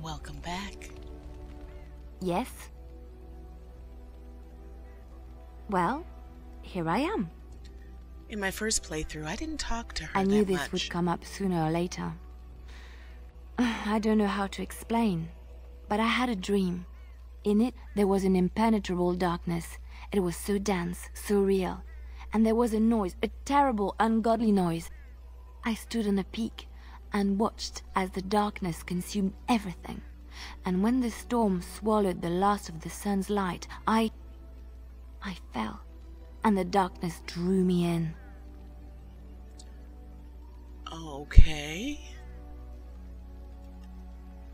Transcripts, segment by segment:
Welcome back. Yes? Well, here I am. In my first playthrough, I didn't talk to her I knew that this much. would come up sooner or later. I don't know how to explain, but I had a dream. In it, there was an impenetrable darkness. It was so dense, so real. And there was a noise, a terrible, ungodly noise. I stood on a peak and watched as the darkness consumed everything. And when the storm swallowed the last of the sun's light, I fell, and the darkness drew me in. Okay.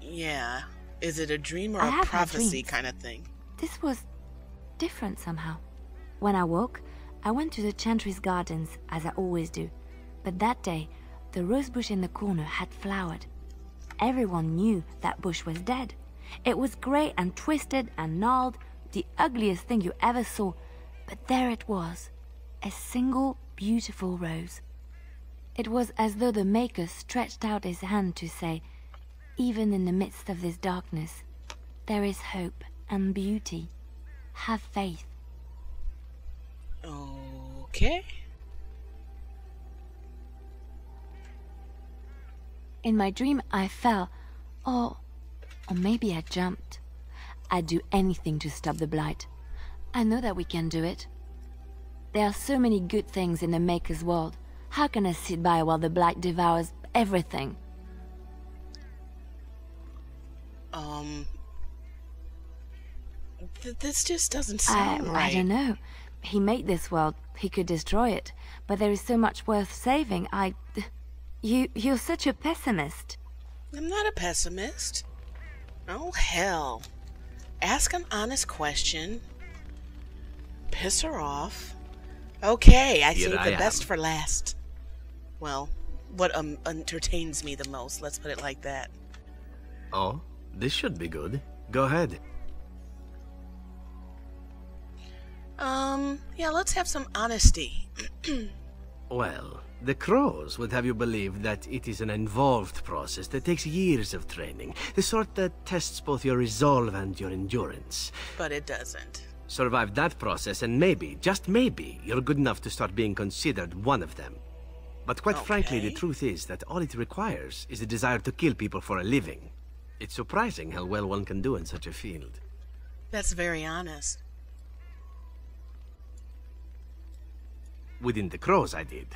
Yeah. Is it a dream or a prophecy kind of thing? This was different somehow. When I woke, I went to the Chantry's gardens, as I always do. But that day, the rosebush in the corner had flowered. Everyone knew that bush was dead. It was grey and twisted and gnarled, the ugliest thing you ever saw. But there it was, a single beautiful rose. It was as though the Maker stretched out his hand to say, even in the midst of this darkness, there is hope and beauty. Have faith. Okay. In my dream, I fell, or maybe I jumped. I'd do anything to stop the blight. I know that we can do it. There are so many good things in the Maker's world. How can I sit by while the blight devours everything? This just doesn't sound right. I don't know. He made this world. He could destroy it. But there is so much worth saving. You're such a pessimist. I'm not a pessimist. Oh, hell. Ask an honest question. Piss her off. Okay, I saved the best for last. Well, what entertains me the most, let's put it like that. Oh, this should be good. Go ahead. Yeah, let's have some honesty. Well, the crows would have you believe that it is an involved process that takes years of training. The sort that tests both your resolve and your endurance. But it doesn't. Survive that process and maybe, just maybe, you're good enough to start being considered one of them. But quite frankly, the truth is that all it requires is a desire to kill people for a living. It's surprising how well one can do in such a field. That's very honest. Within the crows, I did.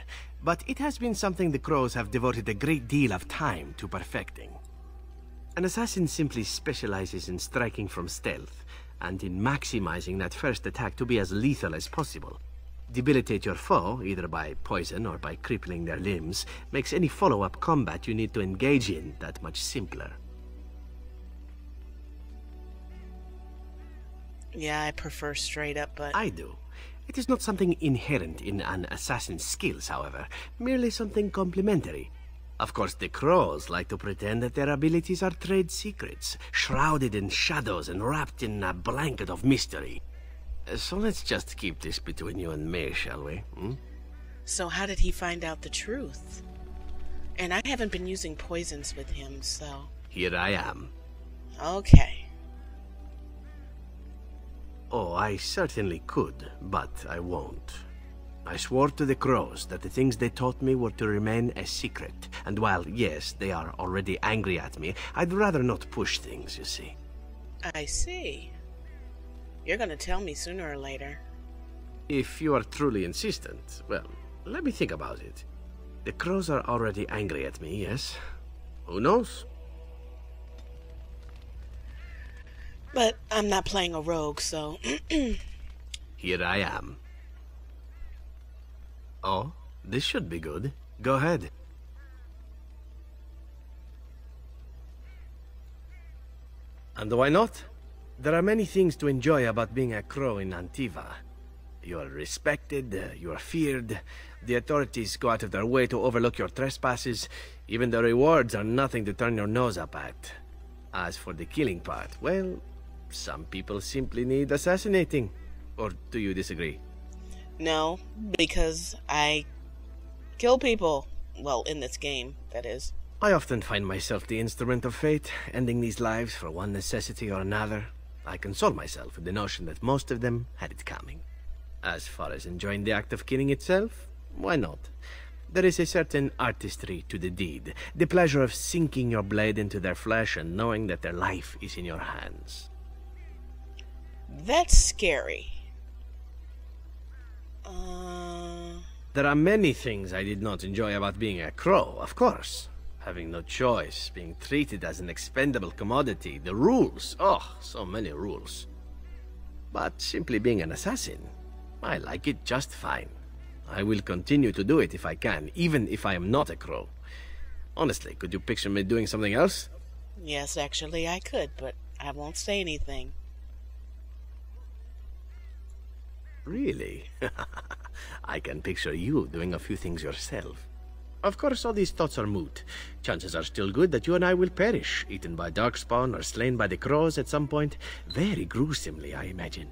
But it has been something the crows have devoted a great deal of time to perfecting. An assassin simply specializes in striking from stealth, and in maximizing that first attack to be as lethal as possible. Debilitate your foe, either by poison or by crippling their limbs, makes any follow-up combat you need to engage in that much simpler. Yeah, I prefer straight up, but... I do. It is not something inherent in an assassin's skills, however, merely something complementary. Of course, the crows like to pretend that their abilities are trade secrets, shrouded in shadows and wrapped in a blanket of mystery. So let's just keep this between you and me, shall we? So how did he find out the truth? And I haven't been using poisons with him, so... Here I am. Okay. Oh, I certainly could, but I won't. I swore to the crows that the things they taught me were to remain a secret. And while, yes, they are already angry at me, I'd rather not push things, you see. I see. You're gonna tell me sooner or later. If you are truly insistent, well, let me think about it. The crows are already angry at me, yes? Who knows? But I'm not playing a rogue, so... Here I am. Oh, this should be good. Go ahead. And why not? There are many things to enjoy about being a crow in Antiva. You are respected, you are feared, the authorities go out of their way to overlook your trespasses, even the rewards are nothing to turn your nose up at. As for the killing part, well, some people simply need assassinating. Or do you disagree? No, because I kill people. Well, in this game, that is. I often find myself the instrument of fate, ending these lives for one necessity or another. I console myself with the notion that most of them had it coming. As far as enjoying the act of killing itself, why not? There is a certain artistry to the deed, the pleasure of sinking your blade into their flesh and knowing that their life is in your hands. That's scary. There are many things I did not enjoy about being a crow, of course. Having no choice, being treated as an expendable commodity, the rules, oh, so many rules. But simply being an assassin, I like it just fine. I will continue to do it if I can, even if I am not a crow. Honestly, could you picture me doing something else? Yes, actually I could, but I won't say anything. Really? I can picture you doing a few things yourself. Of course, all these thoughts are moot. Chances are still good that you and I will perish, eaten by darkspawn or slain by the crows at some point. Very gruesomely, I imagine.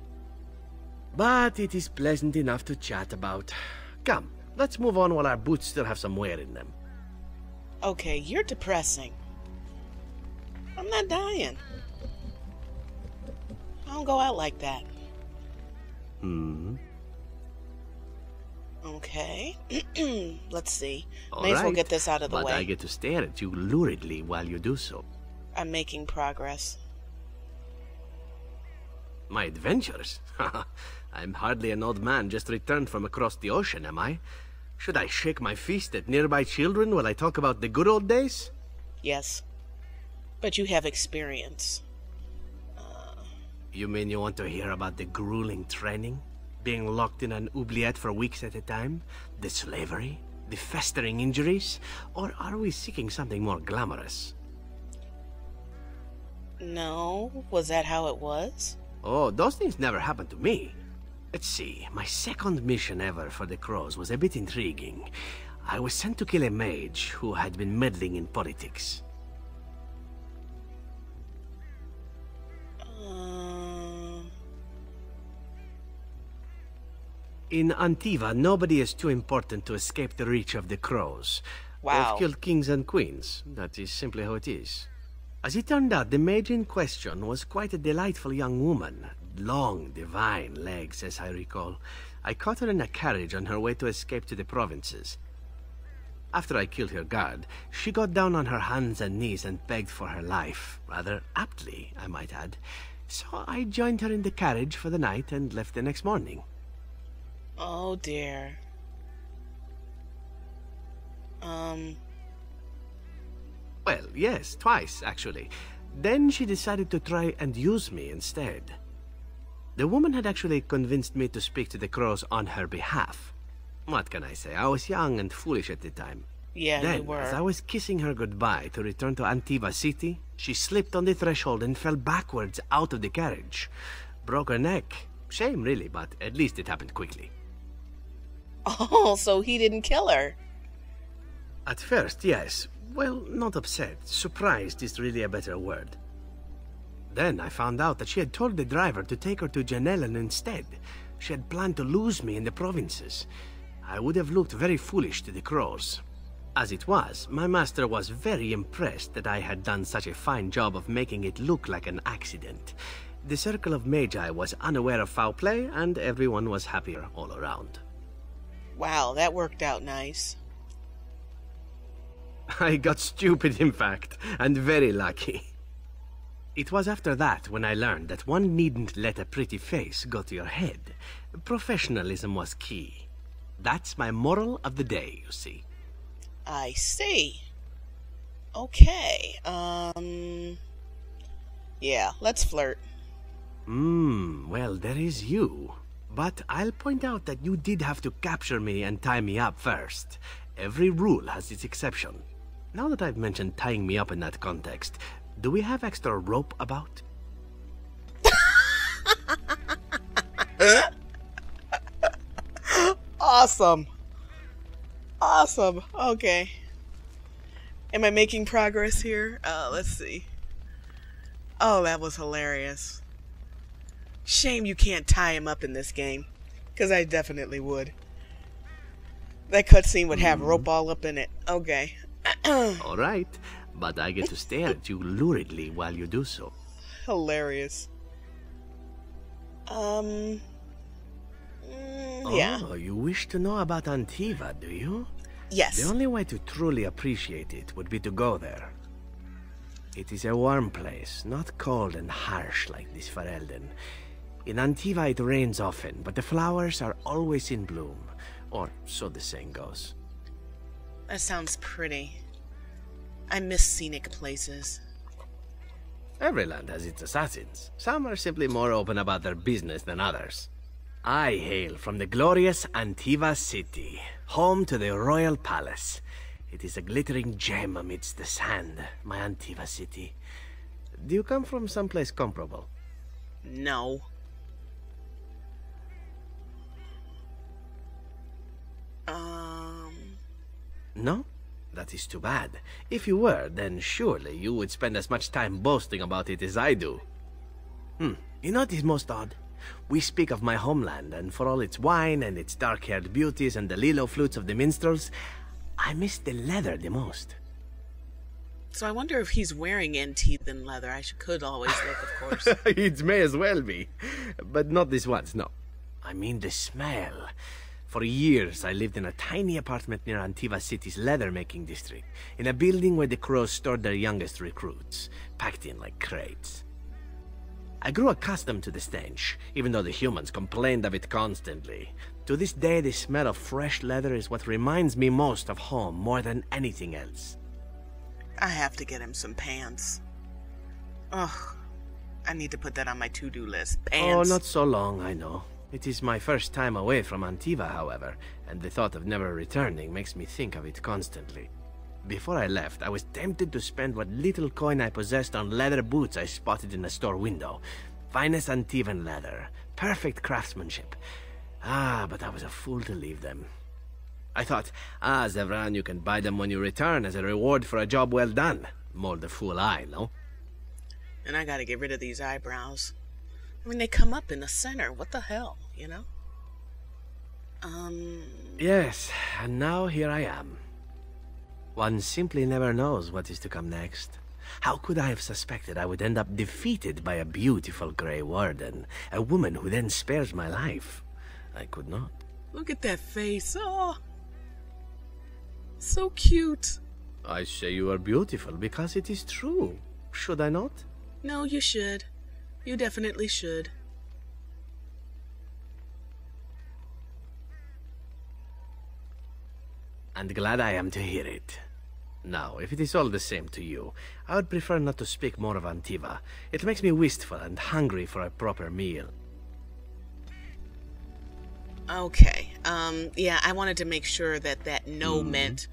But it is pleasant enough to chat about. Come, let's move on while our boots still have some wear in them. Okay, you're depressing. I'm not dying. I don't go out like that. Okay. Let's see. May as well get this out of the way. But I get to stare at you luridly while you do so. I'm making progress. My adventures? I'm hardly an old man just returned from across the ocean, am I? Should I shake my fist at nearby children while I talk about the good old days? Yes. But you have experience. You mean you want to hear about the grueling training? Being locked in an oubliette for weeks at a time? The slavery? The festering injuries? Or are we seeking something more glamorous? No. Was that how it was? Oh, those things never happened to me. Let's see, my second mission ever for the Crows was a bit intriguing. I was sent to kill a mage who had been meddling in politics. In Antiva, nobody is too important to escape the reach of the Crows. Wow. They've killed kings and queens. That is simply how it is. As it turned out, the mage in question was quite a delightful young woman. Long, divine legs, as I recall. I caught her in a carriage on her way to escape to the provinces. After I killed her guard, she got down on her hands and knees and begged for her life. Rather aptly, I might add. So I joined her in the carriage for the night and left the next morning. Oh dear. Well, yes, twice, actually. Then she decided to try and use me instead. The woman had actually convinced me to speak to the Crows on her behalf. What can I say? I was young and foolish at the time. Yeah, then, you were. As I was kissing her goodbye to return to Antiva City, she slipped on the threshold and fell backwards out of the carriage. Broke her neck. Shame, really, but at least it happened quickly. Oh, so he didn't kill her. At first, yes. Well, not upset. Surprised is really a better word. Then I found out that she had told the driver to take her to Janellen instead. She had planned to lose me in the provinces. I would have looked very foolish to the Crows. As it was, my master was very impressed that I had done such a fine job of making it look like an accident. The circle of Magi was unaware of foul play, and everyone was happier all around. Wow, that worked out nice. I got stupid, in fact, and very lucky. It was after that when I learned that one needn't let a pretty face go to your head. Professionalism was key. That's my moral of the day, you see. I see. Okay, yeah, let's flirt. Well, there is you. But I'll point out that you did have to capture me and tie me up first. Every rule has its exception. Now that I've mentioned tying me up in that context, do we have extra rope about? Awesome. Awesome. Okay. Am I making progress here? Let's see. Oh, that was hilarious. Shame you can't tie him up in this game, because I definitely would. That cutscene would have rope all up in it. Okay. All right, but I get to stare at you luridly while you do so. Hilarious. Yeah. Oh, you wish to know about Antiva, do you? Yes. The only way to truly appreciate it would be to go there. It is a warm place, not cold and harsh like this Ferelden. In Antiva it rains often, but the flowers are always in bloom. Or so the saying goes. That sounds pretty. I miss scenic places. Every land has its assassins. Some are simply more open about their business than others. I hail from the glorious Antiva city, home to the royal palace. It is a glittering gem amidst the sand, my Antiva city. Do you come from someplace comparable? No. No? That is too bad. If you were, then surely you would spend as much time boasting about it as I do. You know what is most odd? We speak of my homeland, and for all its wine and its dark-haired beauties and the lilo flutes of the minstrels, I miss the leather the most. So I wonder if he's wearing Antivan leather. I could always look, of course. It may as well be. But not this once, no. I mean the smell. For years, I lived in a tiny apartment near Antiva City's leather-making district, in a building where the crows stored their youngest recruits, packed in like crates. I grew accustomed to the stench, even though the humans complained of it constantly. To this day, the smell of fresh leather is what reminds me most of home more than anything else. I have to get him some pants. Ugh, I need to put that on my to-do list. Pants. Oh, not so long, I know. It is my first time away from Antiva, however, and the thought of never returning makes me think of it constantly. Before I left, I was tempted to spend what little coin I possessed on leather boots I spotted in a store window. Finest Antivan leather, perfect craftsmanship. But I was a fool to leave them. I thought, Zevran, you can buy them when you return as a reward for a job well done. More the fool I, no? And I gotta get rid of these eyebrows. I mean, they come up in the center. What the hell, you know? Yes, and now here I am. One simply never knows what is to come next. How could I have suspected I would end up defeated by a beautiful Grey Warden, a woman who then spares my life? I could not. Look at that face. Oh, so cute. I say you are beautiful because it is true. Should I not? No, you should. You definitely should. And glad I am to hear it. Now, if it is all the same to you, I would prefer not to speak more of Antiva. It makes me wistful and hungry for a proper meal. Okay, yeah, I wanted to make sure that that no meant,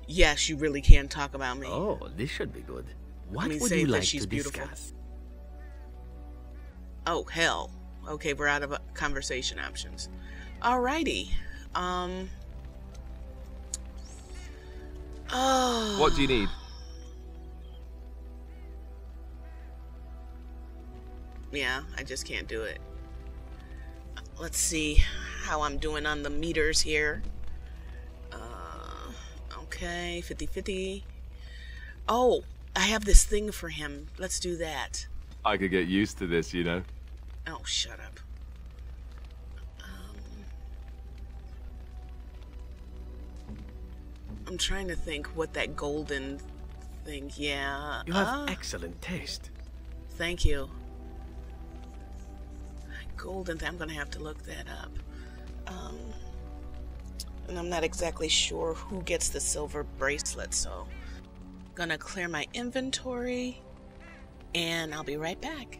yes, you really can talk about me. Oh, this should be good. What would say you that like she's to beautiful. discuss? Oh, hell. Okay, we're out of conversation options. Alrighty. Oh. What do you need? Yeah, I just can't do it. Let's see how I'm doing on the meters here. Okay, 50-50. Oh, I have this thing for him. Let's do that. I could get used to this, you know. Oh, shut up. I'm trying to think what that golden thing, yeah. You have excellent taste. Thank you. Golden thing, I'm gonna have to look that up. And I'm not exactly sure who gets the silver bracelet, so I'm gonna clear my inventory and I'll be right back.